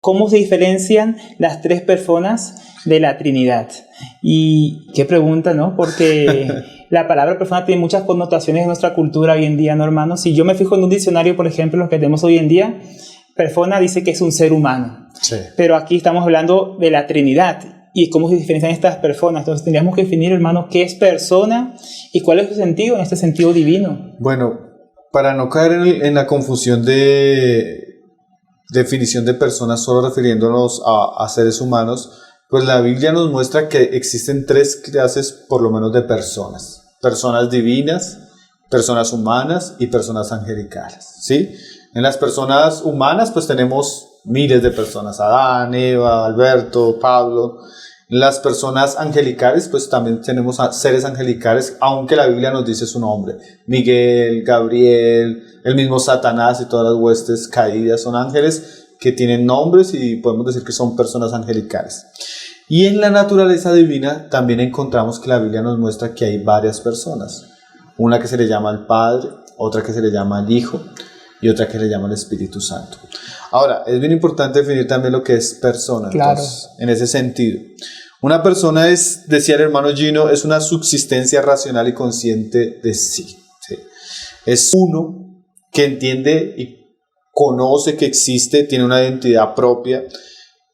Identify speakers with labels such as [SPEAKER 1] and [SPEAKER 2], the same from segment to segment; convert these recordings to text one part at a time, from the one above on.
[SPEAKER 1] ¿Cómo se diferencian las tres personas de la Trinidad? Y qué pregunta, ¿no? Porque la palabra persona tiene muchas connotaciones en nuestra cultura hoy en día, ¿no, hermanos? Si yo me fijo en un diccionario, por ejemplo, los que tenemos hoy en día, persona dice que es un ser humano.
[SPEAKER 2] Sí.
[SPEAKER 1] Pero aquí estamos hablando de la Trinidad y cómo se diferencian estas personas. Entonces tendríamos que definir, hermanos, qué es persona y cuál es su sentido en este sentido divino.
[SPEAKER 2] Bueno, para no caer en la confusión de definición de personas solo refiriéndonos a seres humanos, pues la Biblia nos muestra que existen tres clases por lo menos de personas: personas divinas, personas humanas y personas angelicales, ¿sí? En las personas humanas pues tenemos miles de personas: Adán, Eva, Alberto, Pablo. En las personas angelicales pues también tenemos a seres angelicales, aunque la Biblia nos dice su nombre: Miguel, Gabriel, el mismo Satanás y todas las huestes caídas son ángeles que tienen nombres y podemos decir que son personas angelicales. Y en la naturaleza divina también encontramos que la Biblia nos muestra que hay varias personas: una que se le llama el Padre, otra que se le llama el Hijo y otra que le llama el Espíritu Santo. Ahora, es bien importante definir también lo que es persona.
[SPEAKER 1] Claro.
[SPEAKER 2] Entonces, en ese sentido, una persona es, decía el hermano Gino, es una subsistencia racional y consciente de sí, ¿sí? Es uno que entiende y conoce que existe, tiene una identidad propia,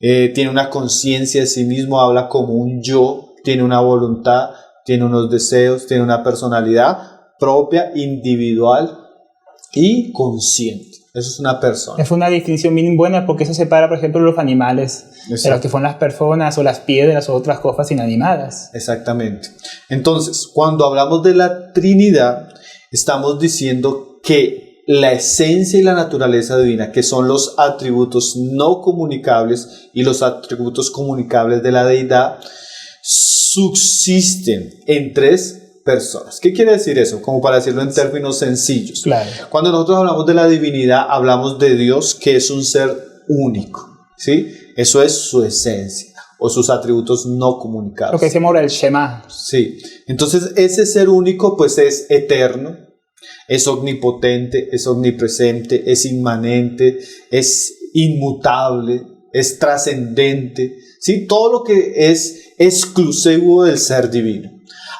[SPEAKER 2] tiene una conciencia de sí mismo, habla como un yo, tiene una voluntad, tiene unos deseos, tiene una personalidad propia, individual y consciente. Eso es una persona.
[SPEAKER 1] Es una definición bien buena porque eso separa, por ejemplo, los animales de lo que son las personas o las piedras o otras cosas inanimadas.
[SPEAKER 2] Exactamente. Entonces, cuando hablamos de la Trinidad, estamos diciendo que la esencia y la naturaleza divina, que son los atributos no comunicables y los atributos comunicables de la deidad, subsisten en tres personas. ¿Qué quiere decir eso? Como para decirlo en términos sencillos.
[SPEAKER 1] Claro.
[SPEAKER 2] Cuando nosotros hablamos de la divinidad, hablamos de Dios, que es un ser único, ¿sí? Eso es su esencia o sus atributos no comunicables.
[SPEAKER 1] Lo que decimos ahora el Shema.
[SPEAKER 2] Sí. Entonces, ese ser único, pues es eterno, es omnipotente, es omnipresente, es inmanente, es inmutable, es trascendente, ¿sí? Todo lo que es exclusivo del ser divino.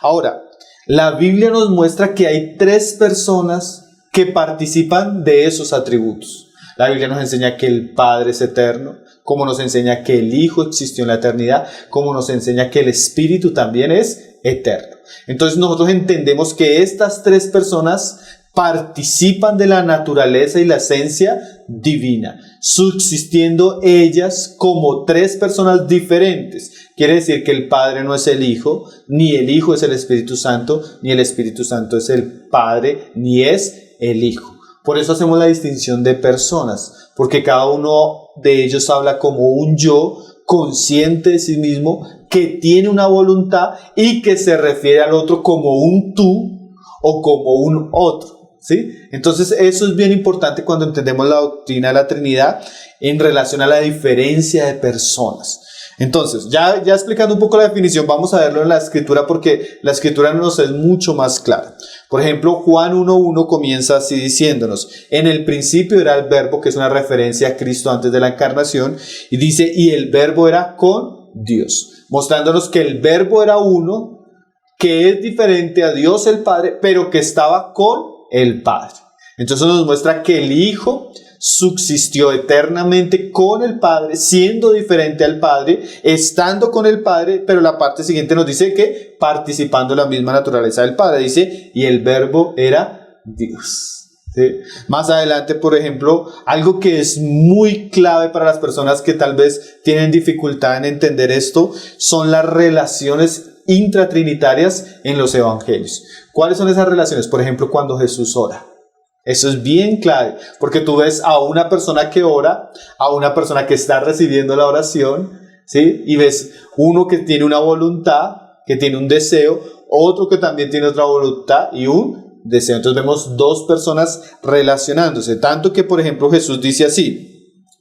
[SPEAKER 2] Ahora, la Biblia nos muestra que hay tres personas que participan de esos atributos. La Biblia nos enseña que el Padre es eterno, como nos enseña que el Hijo existió en la eternidad, como nos enseña que el Espíritu también es eterno. Entonces nosotros entendemos que estas tres personas participan de la naturaleza y la esencia divina, subsistiendo ellas como tres personas diferentes. Quiere decir que el Padre no es el Hijo, ni el Hijo es el Espíritu Santo, ni el Espíritu Santo es el Padre, ni es el Hijo. Por eso hacemos la distinción de personas, porque cada uno de ellos habla como un yo consciente de sí mismo, que tiene una voluntad y que se refiere al otro como un tú o como un otro. ¿Sí? Entonces eso es bien importante cuando entendemos la doctrina de la Trinidad en relación a la diferencia de personas. Entonces, ya explicando un poco la definición, vamos a verlo en la Escritura porque la Escritura nos es mucho más clara. Por ejemplo, Juan 1:1 comienza así diciéndonos: en el principio era el Verbo, que es una referencia a Cristo antes de la encarnación, y dice, y el Verbo era con Dios, mostrándonos que el Verbo era uno, que es diferente a Dios el Padre, pero que estaba con el Padre. Entonces nos muestra que el Hijo subsistió eternamente con el Padre, siendo diferente al Padre, estando con el Padre, pero la parte siguiente nos dice que participando de la misma naturaleza del Padre. Dice, y el Verbo era Dios. ¿Sí? Más adelante, por ejemplo, algo que es muy clave para las personas que tal vez tienen dificultad en entender esto, son las relaciones intratrinitarias en los evangelios. ¿Cuáles son esas relaciones? Por ejemplo, cuando Jesús ora. Eso es bien clave, porque tú ves a una persona que ora, a una persona que está recibiendo la oración, ¿sí? Y ves uno que tiene una voluntad, que tiene un deseo, otro que también tiene otra voluntad y un deseo. Entonces vemos dos personas relacionándose, tanto que, por ejemplo, Jesús dice así,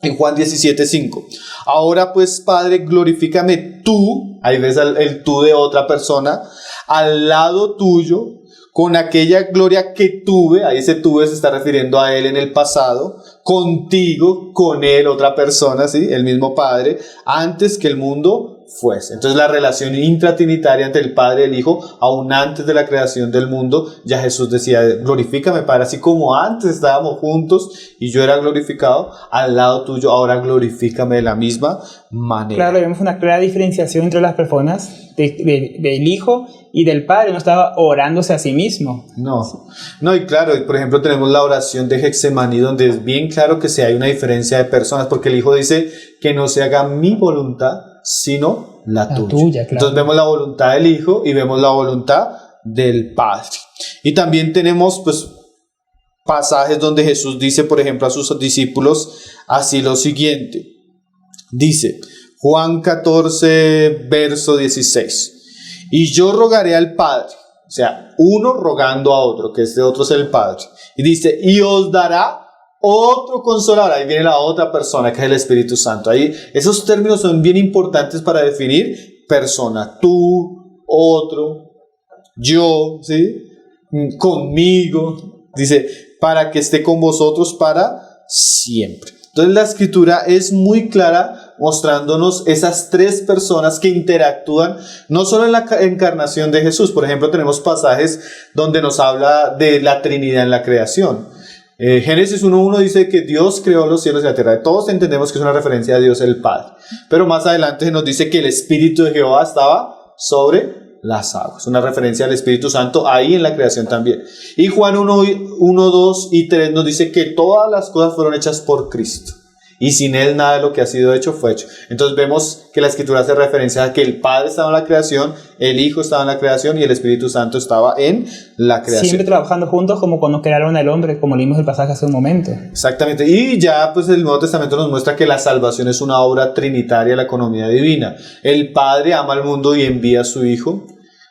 [SPEAKER 2] en Juan 17:5, ahora pues, Padre, glorifícame tú, ahí ves el tú de otra persona, al lado tuyo, con aquella gloria que tuve, ahí ese tuve se está refiriendo a Él en el pasado, contigo, con Él, otra persona, ¿sí? El mismo Padre, antes que el mundo fuese. Entonces la relación intratrinitaria entre el Padre y el Hijo, aún antes de la creación del mundo, ya Jesús decía, glorifícame, Padre, así como antes estábamos juntos y yo era glorificado, al lado tuyo, ahora glorifícame de la misma manera.
[SPEAKER 1] Claro, vemos una clara diferenciación entre las personas del Hijo y del Padre. No estaba orándose a sí mismo.
[SPEAKER 2] No, y claro, por ejemplo tenemos la oración de Getsemaní, donde es bien claro que sí hay una diferencia de personas, porque el Hijo dice que no se haga mi voluntad, sino la tuya. Claro. Entonces vemos la voluntad del Hijo y vemos la voluntad del Padre. Y también tenemos pues pasajes donde Jesús dice, por ejemplo, a sus discípulos así lo siguiente. Dice Juan 14, verso 16. Y yo rogaré al Padre, o sea, uno rogando a otro, que este otro es el Padre. Y dice, y os dará otro consolador. Ahí viene la otra persona, que es el Espíritu Santo. Ahí esos términos son bien importantes para definir persona. Tú, otro, yo, ¿sí? Conmigo. Dice, para que esté con vosotros para siempre. Entonces la Escritura es muy clara mostrándonos esas tres personas que interactúan no solo en la encarnación de Jesús. Por ejemplo, tenemos pasajes donde nos habla de la Trinidad en la creación. Génesis 1.1 dice que Dios creó los cielos y la tierra. Todos entendemos que es una referencia a Dios el Padre. Pero más adelante nos dice que el Espíritu de Jehová estaba sobre las aguas. Una referencia al Espíritu Santo ahí en la creación también. Y Juan 1, 2 y 3 nos dice que todas las cosas fueron hechas por Cristo. Y sin Él nada de lo que ha sido hecho fue hecho. Entonces vemos que la Escritura hace referencia a que el Padre estaba en la creación, el Hijo estaba en la creación y el Espíritu Santo estaba en la creación.
[SPEAKER 1] Siempre trabajando juntos como cuando crearon al hombre, como leímos el pasaje hace un momento.
[SPEAKER 2] Exactamente. Y ya pues el Nuevo Testamento nos muestra que la salvación es una obra trinitaria de la economía divina. El Padre ama al mundo y envía a su Hijo.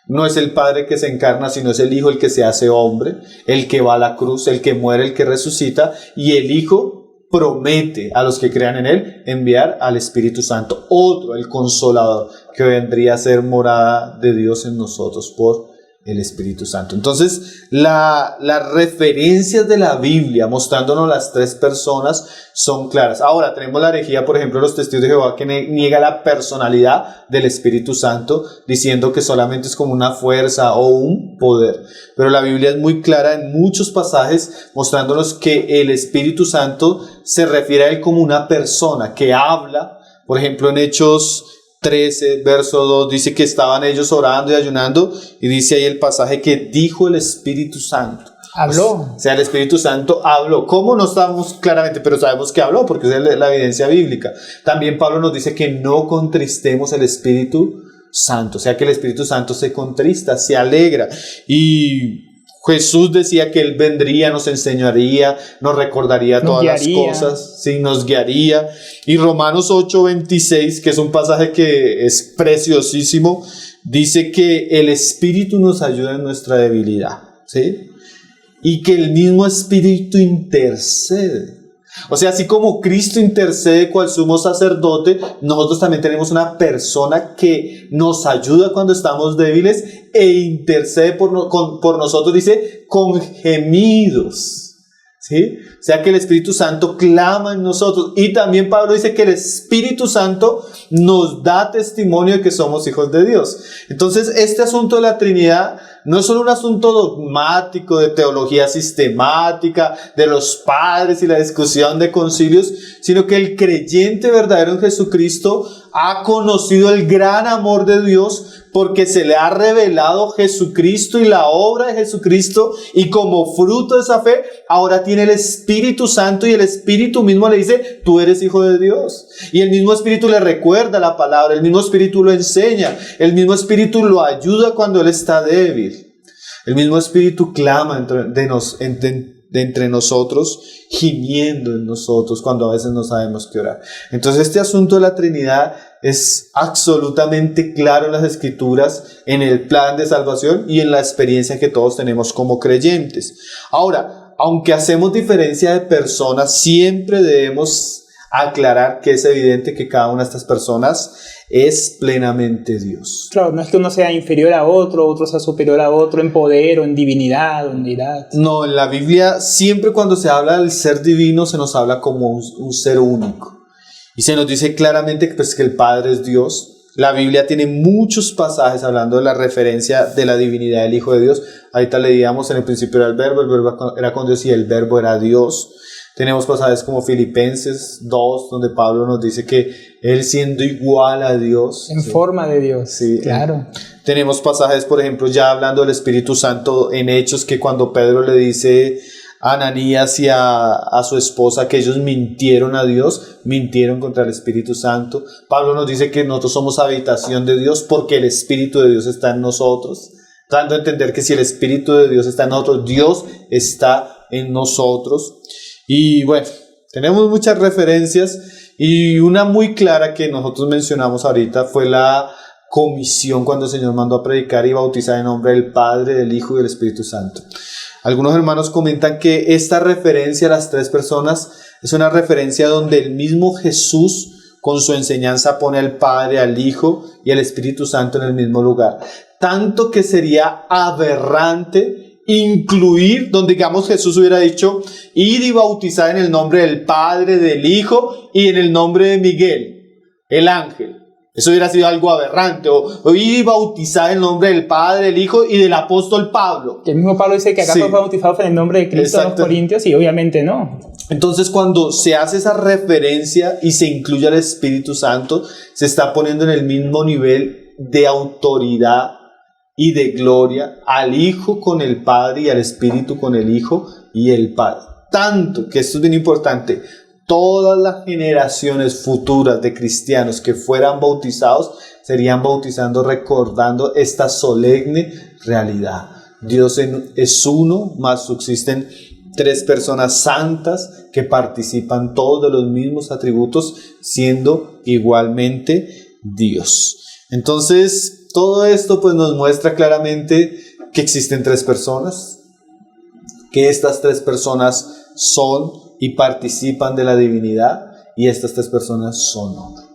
[SPEAKER 2] No es el Padre que se encarna, sino es el Hijo el que se hace hombre, el que va a la cruz, el que muere, el que resucita, y el Hijo promete a los que crean en Él enviar al Espíritu Santo, otro, el Consolador, que vendría a ser morada de Dios en nosotros por el Espíritu Santo. Entonces, las referencias de la Biblia mostrándonos las tres personas son claras. Ahora, tenemos la herejía, por ejemplo, los testigos de Jehová, que niega la personalidad del Espíritu Santo, diciendo que solamente es como una fuerza o un poder. Pero la Biblia es muy clara en muchos pasajes mostrándonos que el Espíritu Santo se refiere a Él como una persona que habla. Por ejemplo, en Hechos 13, verso 2, dice que estaban ellos orando y ayunando, y dice ahí el pasaje que dijo el Espíritu Santo.
[SPEAKER 1] Habló.
[SPEAKER 2] O sea, el Espíritu Santo habló. ¿Cómo? No sabemos claramente, pero sabemos que habló, porque es la evidencia bíblica. También Pablo nos dice que no contristemos el Espíritu Santo. O sea, que el Espíritu Santo se contrista, se alegra. Y Jesús decía que Él vendría, nos enseñaría, nos recordaría todas las cosas, sí, nos guiaría. Y Romanos 8:26, que es un pasaje que es preciosísimo, dice que el Espíritu nos ayuda en nuestra debilidad, ¿sí? Y que el mismo Espíritu intercede. O sea, así como Cristo intercede cual sumo sacerdote, nosotros también tenemos una persona que nos ayuda cuando estamos débiles e intercede por nosotros, dice, con gemidos, ¿sí? O sea que el Espíritu Santo clama en nosotros. Y también Pablo dice que el Espíritu Santo nos da testimonio de que somos hijos de Dios. Entonces, este asunto de la Trinidad no es solo un asunto dogmático de teología sistemática, de los padres y la discusión de concilios, sino que el creyente verdadero en Jesucristo ha conocido el gran amor de Dios porque se le ha revelado Jesucristo y la obra de Jesucristo, y como fruto de esa fe, ahora tiene el Espíritu Santo, y el Espíritu mismo le dice, tú eres hijo de Dios. Y el mismo Espíritu le recuerda la palabra, el mismo Espíritu lo enseña, el mismo Espíritu lo ayuda cuando él está débil. El mismo Espíritu clama entre nosotros, gimiendo en nosotros cuando a veces no sabemos qué orar. Entonces este asunto de la Trinidad es absolutamente claro en las Escrituras, en el plan de salvación y en la experiencia que todos tenemos como creyentes. Ahora, aunque hacemos diferencia de personas, siempre debemos aclarar que es evidente que cada una de estas personas es plenamente Dios.
[SPEAKER 1] Claro, no es que uno sea inferior a otro sea superior a otro en poder o en divinidad o en deidad.
[SPEAKER 2] No, en la Biblia siempre cuando se habla del ser divino se nos habla como un ser único. Y se nos dice claramente que, pues, que el Padre es Dios. La Biblia tiene muchos pasajes hablando de la referencia de la divinidad del Hijo de Dios. Ahorita leíamos en el principio era el verbo era con Dios y el verbo era Dios. Tenemos pasajes como Filipenses 2, donde Pablo nos dice que Él siendo igual a Dios.
[SPEAKER 1] En forma de Dios,
[SPEAKER 2] sí,
[SPEAKER 1] claro.
[SPEAKER 2] Tenemos pasajes, por ejemplo, ya hablando del Espíritu Santo en Hechos, que cuando Pedro le dice a Ananías y a su esposa que ellos mintieron a Dios, mintieron contra el Espíritu Santo. Pablo nos dice que nosotros somos habitación de Dios porque el Espíritu de Dios está en nosotros, dando a entender que si el Espíritu de Dios está en nosotros, Dios está en nosotros. Y bueno, tenemos muchas referencias y una muy clara que nosotros mencionamos ahorita fue la comisión cuando el Señor mandó a predicar y bautizar en nombre del Padre, del Hijo y del Espíritu Santo. Algunos hermanos comentan que esta referencia a las tres personas es una referencia donde el mismo Jesús con su enseñanza pone al Padre, al Hijo y al Espíritu Santo en el mismo lugar. Tanto que sería aberrante incluir donde, digamos, Jesús hubiera dicho ir y bautizar en el nombre del Padre, del Hijo y en el nombre de Miguel, el ángel. Eso hubiera sido algo aberrante. O ir y bautizar en el nombre del Padre, del Hijo y del apóstol Pablo.
[SPEAKER 1] El mismo Pablo dice que acá fue bautizado en el nombre de Cristo a los Corintios y obviamente no.
[SPEAKER 2] Entonces cuando se hace esa referencia y se incluye al Espíritu Santo, se está poniendo en el mismo nivel de autoridad y de gloria al Hijo con el Padre y al Espíritu con el Hijo y el Padre. Tanto que esto es bien importante, todas las generaciones futuras de cristianos que fueran bautizados serían bautizando recordando esta solemne realidad. Dios es uno, mas subsisten tres personas santas que participan todos de los mismos atributos siendo igualmente Dios. Entonces, todo esto pues nos muestra claramente que existen tres personas, que estas tres personas son y participan de la divinidad y estas tres personas son hombres.